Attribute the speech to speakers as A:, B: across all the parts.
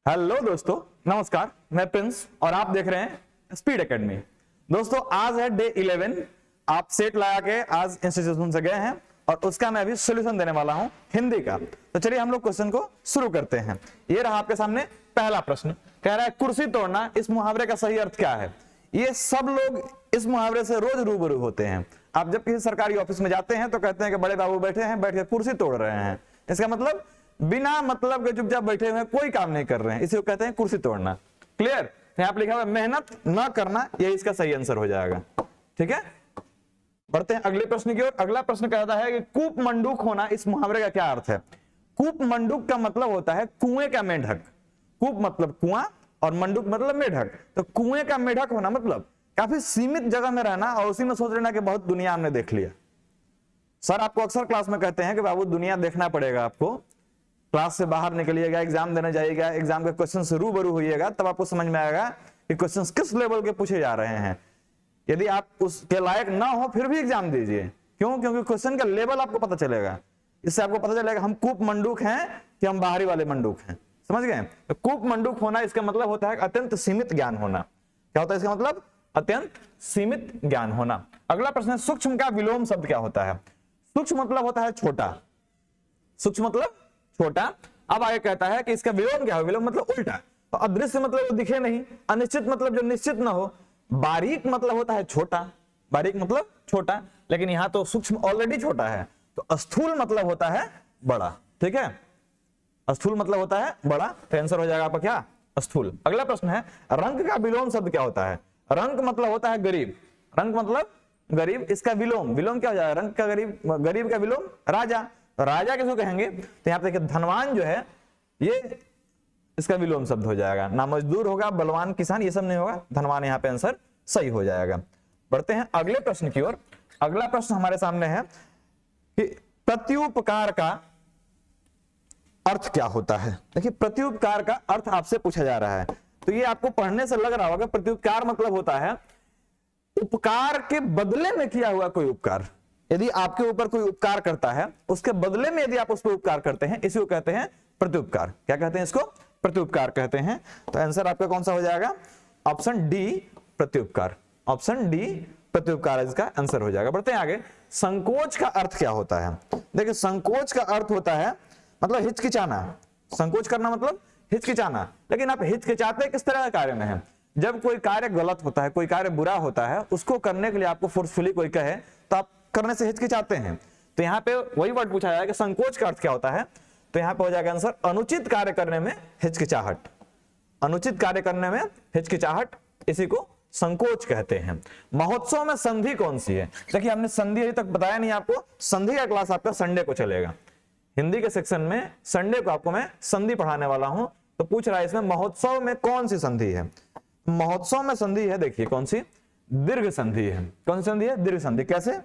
A: Hello दोस्तों, नमस्कार। मैं प्रिंस और आप देख रहे हैं स्पीड एकेडमी। दोस्तों, आज है डे 11। आप सेट लगा के आज इंस्टीट्यूशन से गए हैं और उसका मैं अभी सॉल्यूशन देने वाला हूं हिंदी का। तो चलिए हम लोग क्वेश्चन को शुरू करते हैं। ये रहा आपके सामने पहला प्रश्न। कह रहा है कुर्सी तोड़ना, इस मुहावरे का सही अर्थ क्या है। ये सब लोग इस मुहावरे से रोज रूबरू होते हैं। आप जब किसी सरकारी ऑफिस में जाते हैं तो कहते हैं कि बड़े बाबू बैठे हैं, बैठ के कुर्सी तोड़ रहे हैं। इसका मतलब बिना मतलब के चुपचाप बैठे हुए, कोई काम नहीं कर रहे हैं, इसी को कहते हैं कुर्सी तोड़ना। क्लियर। यहाँ पे लिखा हुआ मेहनत न करना, यही इसका सही आंसर हो जाएगा। ठीक है, बढ़ते हैं अगले प्रश्न की ओर। अगला प्रश्न कहता है कि कूप मंडूक होना, इस मुहावरे का क्या अर्थ है। कूप मंडूक का मतलब होता है कुएं का मेढक। कूप मतलब कुआं और मंडूक मतलब मेढक। तो कुएं का मेढक होना मतलब काफी सीमित जगह में रहना और उसी में सोच लेना कि बहुत दुनिया हमने देख लिया। सर आपको अक्सर क्लास में कहते हैं कि बाबू दुनिया देखना पड़ेगा, आपको क्लास से बाहर निकलिएगा, एग्जाम देने जाइएगा, एग्जाम के क्वेश्चन से रूबरू होइएगा, तब आपको समझ में आएगा कि क्वेश्चन किस लेवल के पूछे जा रहे हैं। यदि आप उसके लायक ना हो फिर भी एग्जाम दीजिए। क्यों? क्योंकि क्वेश्चन का लेवल आपको पता चलेगा। इससे आपको पता चलेगा हम कूप मंडूक हैं कि हम बाहरी वाले मंडूक हैं। समझ गए? तो कूप मंडूक होना इसका मतलब होता है अत्यंत सीमित ज्ञान होना। क्या होता है इसका मतलब? अत्यंत सीमित ज्ञान होना। अगला प्रश्न है सूक्ष्म का विलोम शब्द क्या होता है। सूक्ष्म मतलब होता है छोटा। सूक्ष्म मतलब छोटा। अब आगे कहता है कि इसका विलोम क्या हो। विलोम मतलब उल्टा। तो अदृश्य मतलब वो दिखे नहीं, अनिश्चित मतलब जो निश्चित ना हो, बारीक मतलब होता है छोटा। बारीक मतलब छोटा, लेकिन यहां तो सूक्ष्म ऑलरेडी छोटा है। तो स्थूल मतलब होता है बड़ा। ठीक है, स्थूल मतलब होता है बड़ा। तो आंसर हो जाएगा आपका क्या? स्थूल। अगला प्रश्न है रंक का विलोम शब्द क्या होता है। रंक मतलब होता है गरीब। रंक मतलब गरीब। इसका विलोम, विलोम क्या हो जाएगा? रंक का गरीब, गरीब का विलोम राजा। तो राजा किसको कहेंगे? तो यहाँ पे देखिए धनवान जो है ये इसका विलोम शब्द हो जाएगा। ना मजदूर होगा, बलवान, किसान, ये सब नहीं होगा, धनवान यहाँ पे आंसर सही हो जाएगा। बढ़ते हैं अगले प्रश्न की ओर। अगला प्रश्न हमारे सामने है कि प्रत्युपकार का अर्थ क्या होता है। देखिए प्रत्युपकार का अर्थ आपसे पूछा जा रहा है। तो ये आपको पढ़ने से लग रहा होगा प्रत्युपकार मतलब होता है उपकार के बदले में किया हुआ कोई उपकार। यदि आपके ऊपर कोई उपकार करता है, उसके बदले में यदि आप उस पर उपकार करते हैं, इसी को कहते हैं प्रत्युपकार। क्या कहते हैं इसको? प्रत्युपकार कहते हैं। तो आंसर आपका कौन सा हो जाएगा? ऑप्शन डी, प्रत्युपकार। ऑप्शन डी, प्रत्युपकार इसका आंसर हो जाएगा। बढ़ते हैं आगे। संकोच का अर्थ क्या होता है। देखिए संकोच का अर्थ होता है मतलब हिचकिचाना। संकोच करना मतलब हिचकिचाना। लेकिन आप हिचकिचाते किस तरह के कार्य में है? जब कोई कार्य गलत होता है, कोई कार्य बुरा होता है, उसको करने के लिए आपको फोर्सफुली कोई कहे तो आप करने से हिचकिचाते हैं। तो यहाँ पे वही वर्ड पूछा जाएगा कि संकोच का अर्थ क्या होता है। तो यहाँ पे हो जाएगा आंसर अनुचित कार्य करने में हिचकिचाहट। अनुचित कार्य करने में हिचकिचाहट, इसी को संकोच कहते हैं। महोत्सव में संधि कौन सी है। देखिए हमने संधि अभी तक बताया नहीं आपको। संधि का क्लास आपका संडे को चलेगा। हिंदी के सेक्शन में संडे को आपको मैं संधि पढ़ाने वाला हूं। तो पूछ रहा है इसमें महोत्सव में कौन सी संधि है। महोत्सव में संधि है, देखिए कौन सी? दीर्घ संधि है। कौन सी संधि है? दीर्घ संधि। कैसे?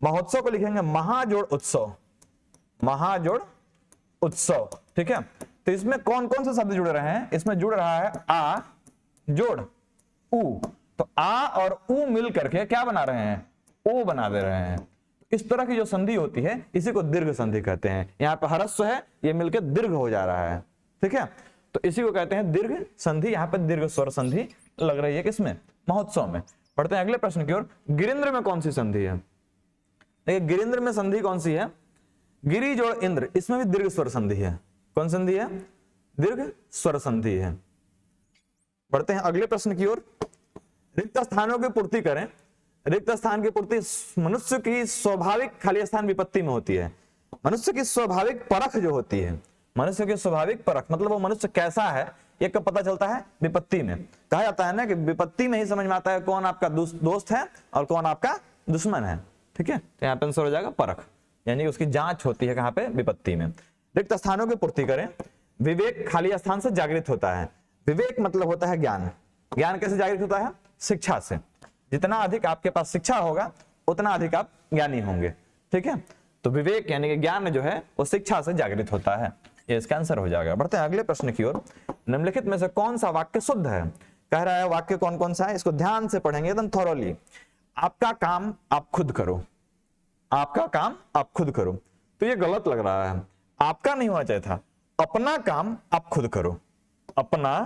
A: महोत्सव को लिखेंगे महाजोड़ उत्सव। महाजोड़ उत्सव। ठीक है, तो इसमें कौन कौन से शब्द जुड़ रहे हैं? इसमें जुड़ रहा है आ जोड़ उ। तो आ और उ मिल करके क्या बना रहे हैं? ओ बना दे रहे हैं। इस तरह की जो संधि होती है इसी को दीर्घ संधि कहते हैं। यहाँ पे ह्रस्व है, ये मिलकर दीर्घ हो जा रहा है। ठीक है, तो इसी को कहते हैं दीर्घ संधि। यहाँ पे दीर्घ स्वर संधि लग रही है किसमें? महोत्सव में। पढ़ते हैं अगले प्रश्न की ओर। गिरिंद्र में कौन सी संधि है। देखिए गिरिंद्र में संधि कौन सी है? गिरी जोड़ इंद्र, इसमें भी दीर्घ स्वर संधि है। कौन संधि है? दीर्घ स्वर संधि है। बढ़ते हैं अगले प्रश्न की ओर। रिक्त स्थानों की पूर्ति करें। रिक्त स्थान की पूर्ति मनुष्य की स्वाभाविक खाली स्थान विपत्ति में होती है। मनुष्य की स्वाभाविक परख जो होती है, मनुष्य की स्वाभाविक परख मतलब वो मनुष्य कैसा है, ये कब पता चलता है? विपत्ति में। कहा जाता है ना कि विपत्ति में ही समझ में आता है कौन आपका दोस्त है और कौन आपका दुश्मन है। ठीक है, तो यहाँ पे आंसर हो जाएगा परख, यानी उसकी जांच होती है कहाँ पे? विपत्ति में। रिक्त स्थानों की पूर्ति करें। विवेक खाली स्थान से जागृत होता है। विवेक मतलब होता है ज्ञान। ज्ञान कैसे जागृत होता है? शिक्षा से। जितना अधिक आपके पास शिक्षा होगा उतना अधिक आप ज्ञानी होंगे। ठीक है, तो विवेक यानी कि ज्ञान जो है वो शिक्षा से जागृत होता है। ये इसका आंसर हो जाएगा। बढ़ते हैं अगले प्रश्न की ओर। निम्नलिखित में से कौन सा वाक्य शुद्ध है। कह रहा है वाक्य कौन कौन सा है, इसको ध्यान से पढ़ेंगे एकदम थॉरोली। आपका काम आप खुद करो। आपका काम आप खुद करो, तो ये गलत लग रहा है। आपका नहीं होना चाहिए था, अपना काम आप खुद करो। अपना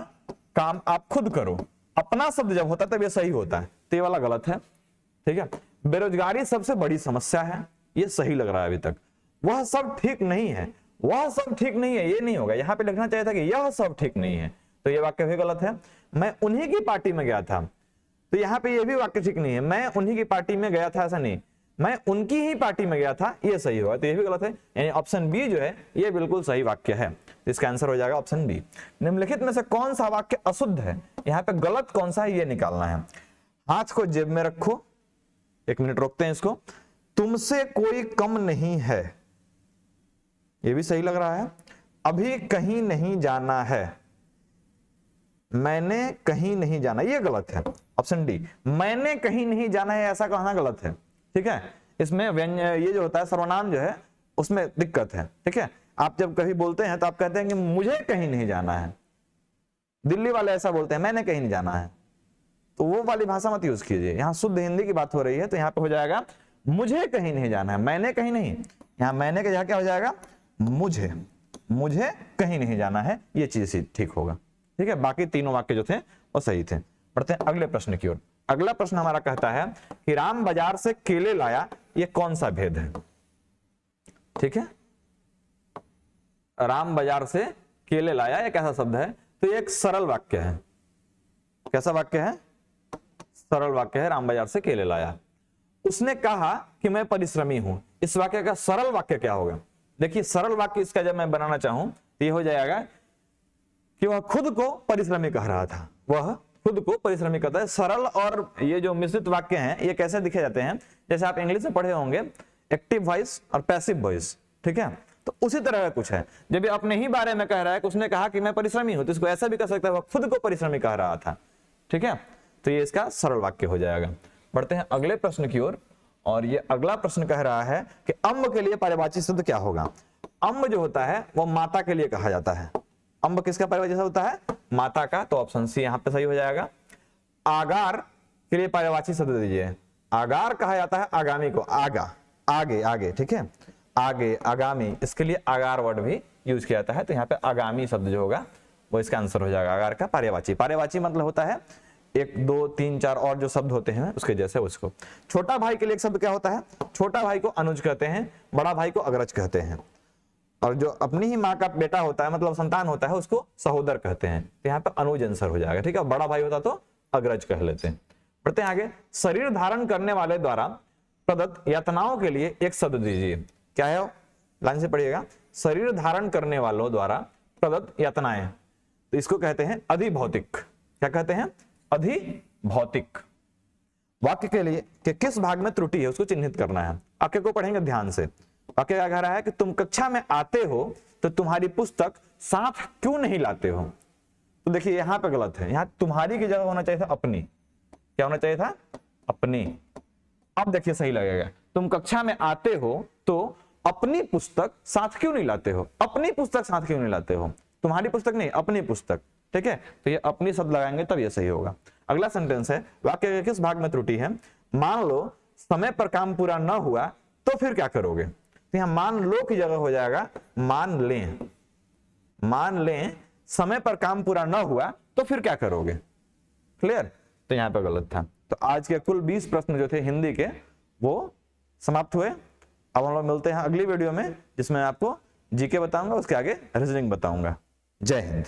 A: काम आप खुद करो। अपना शब्द जब होता है तब ये सही होता है, तो ये वाला गलत है। ठीक है, बेरोजगारी सबसे बड़ी समस्या है, ये सही लग रहा है अभी तक। वह सब ठीक नहीं है, वह सब ठीक नहीं है, ये नहीं होगा। यहां पे लिखना चाहिए था कि यह सब ठीक नहीं है, तो ये वाक्य भी गलत है। मैं उन्हीं की पार्टी में गया था, तो यहाँ पे ये भी वाक्य ठीक नहीं है। मैं उन्हीं की पार्टी में गया था, ऐसा नहीं, मैं उनकी ही पार्टी में गया था, ये सही होगा, तो ये भी गलत है। यानी ऑप्शन बी जो है ये बिल्कुल सही वाक्य है, इसका आंसर हो जाएगा ऑप्शन बी। निम्नलिखित में से कौन सा वाक्य अशुद्ध है, यहाँ पे गलत कौन सा है ये निकालना है। हाथ को जेब में रखो, 1 मिनट रोकते हैं इसको। तुमसे कोई कम नहीं है, ये भी सही लग रहा है। अभी कहीं नहीं जाना है, मैंने कहीं नहीं जाना, ये गलत है, ऑप्शन डी। मैंने कहीं नहीं जाना है ऐसा कहना गलत है। ठीक है, इसमें ये जो होता है सर्वनाम जो है उसमें दिक्कत है। ठीक है, आप जब कभी बोलते हैं तो आप कहते हैं कि मुझे कहीं नहीं जाना है। दिल्ली वाले ऐसा बोलते हैं, मैंने कहीं नहीं जाना है, तो वो वाली भाषा मत यूज कीजिए। यहाँ शुद्ध हिंदी की बात हो रही है, तो यहाँ पे हो जाएगा मुझे कहीं नहीं जाना है, मैंने कहीं नहीं। यहाँ मैंने के जगह क्या हो जाएगा, मुझे, मुझे कहीं नहीं जाना है, ये चीज ठीक होगा। ठीक है, बाकी तीनों वाक्य जो थे वो सही थे। बढ़ते हैं अगले प्रश्न की ओर। अगला प्रश्न हमारा कहता है कि राम बाजार से केले लाया, ये कौन सा भेद है। ठीक है, राम बाजार से केले लाया, ये कैसा शब्द है, तो ये एक सरल वाक्य है। कैसा वाक्य है, सरल वाक्य है। राम बाजार से केले लाया, उसने कहा कि मैं परिश्रमी हूं। इस वाक्य का सरल वाक्य क्या होगा, देखिए सरल वाक्य इसका जब मैं बनाना चाहूं तो ये हो जाएगा कि वह खुद को परिश्रमी कह रहा था, वह खुद को परिश्रमी कहता है। सरल और ये जो मिश्रित वाक्य हैं ये कैसे दिखे जाते हैं, जैसे आप इंग्लिश में पढ़े होंगे एक्टिव वॉइस और पैसिव वॉइस। ठीक है, तो उसी तरह का कुछ है। जब ये अपने ही बारे में कह रहा है कि उसने कहा कि मैं परिश्रमी हूं, तो इसको ऐसा भी कह सकता है वह खुद को परिश्रमी कह रहा था। ठीक है, तो ये इसका सरल वाक्य हो जाएगा। बढ़ते हैं अगले प्रश्न की ओर, और ये अगला प्रश्न कह रहा है कि अम्ब के लिए पर्यायवाची शब्द क्या होगा। अम्ब जो होता है वो माता के लिए कहा जाता है। अम्ब किसका पर्यायवाची शब्द होता है, माता का, तो ऑप्शन सी यहाँ पे सही हो जाएगा। आगार के लिए पर्यायवाची शब्द दीजिए। आगार कहा जाता है आगामी को, आगा, आगे, आगे। ठीक है, आगे, आगामी, इसके लिए आगार वर्ड भी यूज किया जाता है, तो यहाँ पे आगामी शब्द जो होगा वो इसका आंसर हो जाएगा। आगार का पर्यायवाची, पर्यायवाची मतलब होता है 1, 2, 3, 4 और जो शब्द होते हैं उसके जैसे उसको। छोटा भाई के लिए एक शब्द क्या होता है, छोटा भाई को अनुज कहते हैं, बड़ा भाई को अग्रज कहते हैं, और जो अपनी ही माँ का बेटा होता है मतलब संतान होता है उसको सहोदर कहते हैं, तो यहाँ पे अनुज आंसर हो जाएगा। ठीक है, बड़ा भाई होता तो अग्रज कह लेते हैं। बढ़ते हैं आगे। शरीर धारण करने वाले द्वारा प्रदत्त यातनाओं के लिए एक शब्द दीजिए। क्या है, लाइन से पढ़िएगा। शरीर धारण करने वालों द्वारा प्रदत्त यातनाएं, तो इसको कहते हैं अधिभौतिक। क्या कहते हैं, अधिभौतिक। वाक्य के लिए कि किस भाग में त्रुटि है उसको चिन्हित करना है। वाक्य को पढ़ेंगे ध्यान से। वाक्य क्या कह रहा है कि तुम कक्षा में आते हो तो तुम्हारी पुस्तक साथ क्यों नहीं लाते हो। तो देखिए यहां पे गलत है, यहां तुम्हारी की जगह होना चाहिए था अपनी। क्या होना चाहिए था, अपनी। अब देखिए सही लगेगा, तुम कक्षा में आते हो तो अपनी पुस्तक साथ क्यों नहीं लाते हो। अपनी पुस्तक साथ क्यों नहीं लाते हो, तुम्हारी पुस्तक नहीं, अपनी पुस्तक। ठीक है, तो ये अपनी शब्द लगाएंगे तब ये सही होगा। अगला सेंटेंस है, वाक्य के किस भाग में त्रुटि है। मान लो समय पर काम पूरा न हुआ तो फिर क्या करोगे। तो यहां मान लो की जगह हो जाएगा मान लें। मान लें समय पर काम पूरा न हुआ तो फिर क्या करोगे। क्लियर, तो यहां पे गलत था। तो आज के कुल 20 प्रश्न जो थे हिंदी के वो समाप्त हुए। अब हम लोग मिलते हैं अगली वीडियो में जिसमें आपको जीके बताऊंगा, उसके आगे रीजनिंग बताऊंगा। जय हिंद।